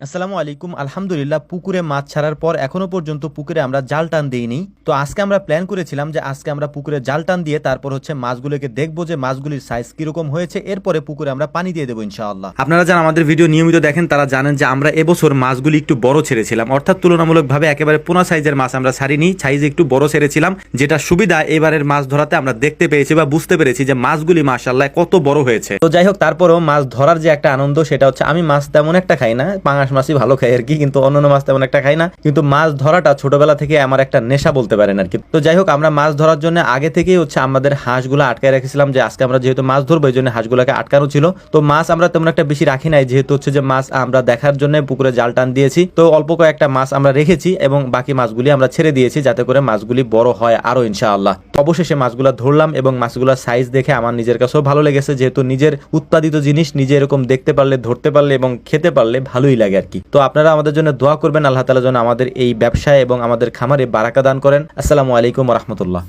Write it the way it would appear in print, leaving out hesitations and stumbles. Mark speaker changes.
Speaker 1: আসসালামু আলাইকুম। আলহামদুলিল্লাহ, পুকুরে মাছ ছাড়ার পর এখনো পর্যন্ত পুকুরে আমরা জাল টান দিইনি। তো আজকে আমরা প্ল্যান করেছিলাম যে আজকে আমরা পুকুরে জাল টান দিয়ে তারপর মাছগুলোকে দেখবো যে মাছগুলির সাইজ কিরকম হয়েছে, এরপরে পুকুরে আমরা পানি দিয়ে দেবো ইনশাআল্লাহ। আপনারা যারা আমাদের ভিডিও নিয়মিত দেখেন তারা জানেন যে আমরা এবছর মাছগুলি একটু বড় ছেড়েছিলাম, অর্থাৎ তুলনামূলকভাবে একেবারে পোনা সাইজের মাছ আমরা ছাড়িনি, সাইজ একটু বড় ছেড়েছিলাম। যেটা সুবিধা এবারের মাছ ধরাতে আমরা দেখতে পেয়েছি বা বুঝতে পেরেছি যে মাছগুলি মাশাআল্লাহ কত বড় হয়েছে। তো যাই হোক, তারপরেও মাছ ধরার যে একটা আনন্দ সেটা আমি মাছ তেমন একটা খাই না, পাঙাশ মাছই ভালো খাই আর কি, কিন্তু অন্যান্য মাছ তেমন একটা খাই না। কিন্তু মাছ ধরাটা ছোটবেলা থেকে আমার একটা নেশা বলতে পারেন আর কি। তো যাই হোক, আমরা মাছ ধরার জন্য আগে থেকেই আমাদের হাঁসগুলো আটকায় রেখেছিলাম যে আজকে আমরা যেহেতু মাছ ধরবো এই জন্য হাঁসগুলোকে আটকানো ছিল। তো মাছ আমরা তেমন একটা বেশি রাখি নাই, যেহেতু যে মাছ আমরা দেখার জন্য পুকুরে জাল টান দিয়েছি। তো অল্প কয়েকটা মাছ আমরা রেখেছি এবং বাকি মাছগুলি আমরা ছেড়ে দিয়েছি যাতে করে মাছগুলি বড় হয় আরো ইনশাআল্লাহ। অবশেষে মাছগুলো ধরলাম এবং মাছগুলোর সাইজ দেখে আমার নিজের কাছেও ভালো লেগেছে, যেহেতু নিজের উৎপাদিত জিনিস নিজে এরকম দেখতে পারলে, ধরতে পারলে এবং খেতে পারলে ভালোই লাগে আর কি। তো আপনারা আমাদের জন্য দোয়া করবেন, আল্লাহ তাআলা যেন আমাদের এই ব্যবসায় এবং আমাদের খামারে বারাকা দান করেন। আসসালামু আলাইকুম ওয়া রাহমাতুল্লাহ।